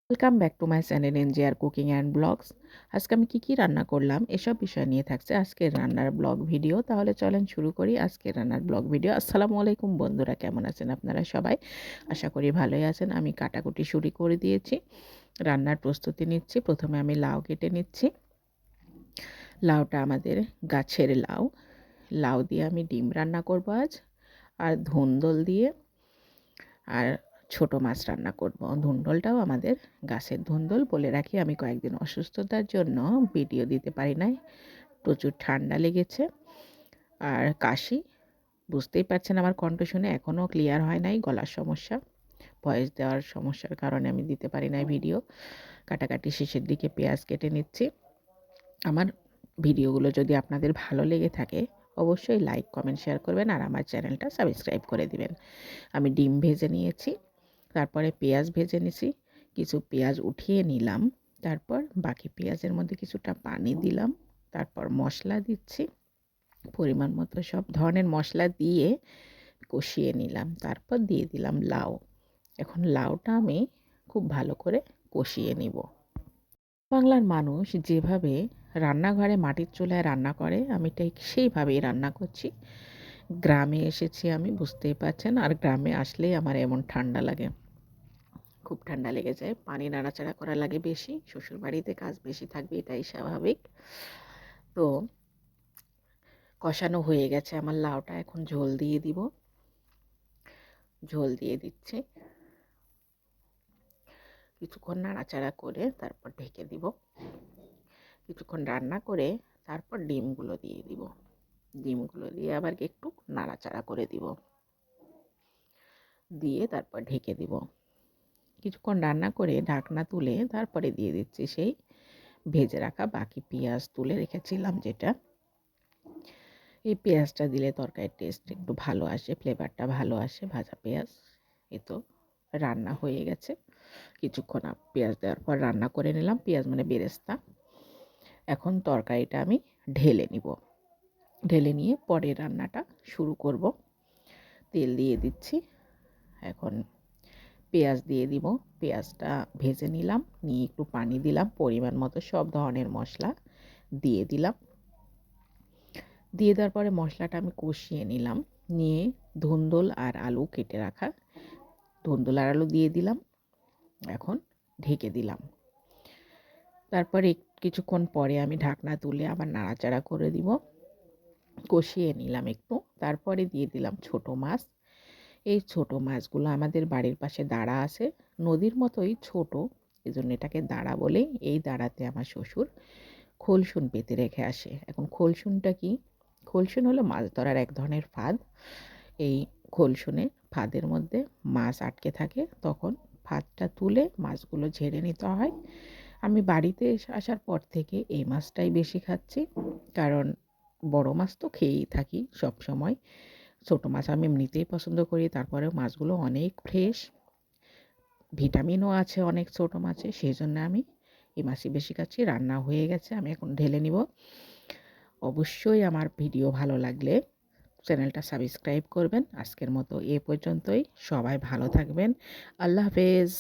Welcome back to my channel NGR cooking and blogs. আজকে আমি কী রান্না করলাম এসব বিষয় নিয়ে থাকছে আজকের রান্নার ব্লগ ভিডিও। তাহলে চলেন শুরু করি আজকের রান্নার ব্লগ ভিডিও। আসসালামু আলাইকুম বন্ধুরা, কেমন আছেন আপনারা সবাই? আশা করি ভালোই আছেন। আমি কাটাকুটি শুরু করে দিয়েছি, রান্নার প্রস্তুতি নিচ্ছি। প্রথমে আমি লাউ কেটে নিচ্ছি। লাউটা আমাদের গাছের লাউ। লাউ দিয়ে আমি ডিম রান্না করব আজ, আর ধুন্দল দিয়ে আর ছোট মাছ রান্না করব। ধুন্দলটাও আমাদের গাছের ধুন্দল। বলে রাখি, আমি কয়েকদিন অসুস্থতার জন্য ভিডিও দিতে পারি নাই, প্রচুর ঠান্ডা লেগেছে আর কাশি। বুঝতেই পারছেন আমার কণ্ঠ শুনে, এখনও ক্লিয়ার হয় নাই, গলার সমস্যা, ভয়েস দেওয়ার সমস্যার কারণে আমি দিতে পারি নাই ভিডিও। কাটাকাটি শেষের দিকে পেঁয়াজ কেটে নিচ্ছি। আমার ভিডিওগুলো যদি আপনাদের ভালো লেগে থাকে অবশ্যই লাইক কমেন্ট শেয়ার করবেন আর আমার চ্যানেলটা সাবস্ক্রাইব করে দিবেন। আমি ডিম ভেজে নিয়েছি, তারপরে পেঁয়াজ ভেজে নিছি, কিছু পেঁয়াজ উঠিয়ে নিলাম, তারপর বাকি পেঁয়াজের মধ্যে কিছুটা পানি দিলাম, তারপর মশলা দিচ্ছি পরিমাণ মতো, সব ধরনের মশলা দিয়ে কষিয়ে নিলাম, তারপর দিয়ে দিলাম লাউ। এখন লাউটা আমি খুব ভালো করে কষিয়ে নিব। বাংলার মানুষ যেভাবে রান্নাঘরে মাটির চুলায় রান্না করে আমি ঠিক সেইভাবেই রান্না করছি। গ্রামে এসেছি আমি, বুঝতেই পারছেন, আর গ্রামে আসলেই আমার এমন ঠান্ডা লাগে, খুব ঠান্ডা লেগে যায়, পানি নাড়াচাড়া করা লাগে বেশি, শ্বশুরবাড়িতে কাজ বেশি থাকবে, এটাই স্বাভাবিক। তো কষানো হয়ে গেছে আমার লাউটা, এখন ঝোল দিয়ে দিব। ঝোল দিয়ে দিচ্ছি, কিছুক্ষণ নাড়াচাড়া করে তারপর ঢেকে দিব। কিছুক্ষণ রান্না করে তারপর ডিমগুলো দিয়ে দিব। ডিমগুলো দিয়ে আবার একটু নাড়াচাড়া করে দিব, দিয়ে তারপর ঢেকে দিব। কিছুক্ষণ রান্না করে ঢাকনা তুলে তারপরে দিয়ে দিচ্ছি সেই ভেজে রাখা বাকি পেঁয়াজ তুলে রেখেছিলাম যেটা। এই পেঁয়াজটা দিলে তরকারির টেস্ট একটু ভালো আসে, ফ্লেভারটা ভালো আসে ভাজা পেঁয়াজ। এ তো রান্না হয়ে গেছে। কিছুক্ষণ পেঁয়াজ দেওয়ার পর রান্না করে নিলাম, পেঁয়াজ মানে বেরেস্তা। এখন তরকারিটা আমি ঢেলে নিব, ঢেলে নিয়ে পরে রান্নাটা শুরু করব। তেল দিয়ে দিচ্ছি, এখন পেঁয়াজ দিয়ে দিব। পেঁয়াজটা ভেজে নিলাম, নিয়ে একটু পানি দিলাম, পরিমাণ মতো সব ধরনের মশলা দিয়ে দিলাম। দিয়ে দেওয়ার পরে মশলাটা আমি কষিয়ে নিলাম, নিয়ে ধুন্দল আর আলু কেটে রাখা, ধুন্দল আর আলু দিয়ে দিলাম। এখন ঢেকে দিলাম। তারপরে কিছুক্ষণ পরে আমি ঢাকনা তুলে আবার নাড়াচাড়া করে দিব, কষিয়ে নিলাম একটু। তারপরে দিয়ে দিলাম ছোট মাছ। এই ছোট মাছগুলো আমাদের বাড়ির পাশে দাঁড়া আছে, নদীর মতোই ছোট, এজন্য এটাকে দাঁড়া বলে। এই দাঁড়াতে আমার শ্বশুর খোলসুন পেতে রেখে আসে। এখন খোলসুনটা কি? খোলসুন হলো মাছ ধরার এক ধরনের ফাঁদ। এই খোলসুনে ফাঁদের মধ্যে মাছ আটকে থাকে, তখন ফাঁদটা তুলে মাছগুলো ঝেড়ে নিতে হয়। আমি বাড়িতে আসার পর থেকে এই মাছটাই বেশি খাচ্ছি, কারণ বড় মাছ তো খেয়েই থাকি সব সময়। ছোট মাছ আমি এমনিতেই পছন্দ করি, তারপরেও মাছগুলো অনেক ফ্রেশ, ভিটামিনও আছে অনেক ছোট মাছে, সেই জন্য আমি এই মাছই বেশি খাচ্ছি। রান্না হয়ে গেছে, আমি এখন ঢেলে নিব। অবশ্যই আমার ভিডিও ভালো লাগলে চ্যানেলটা সাবস্ক্রাইব করবেন। আজকের মতো এ পর্যন্তই, সবাই ভালো থাকবেন। আল্লাহ হাফেজ।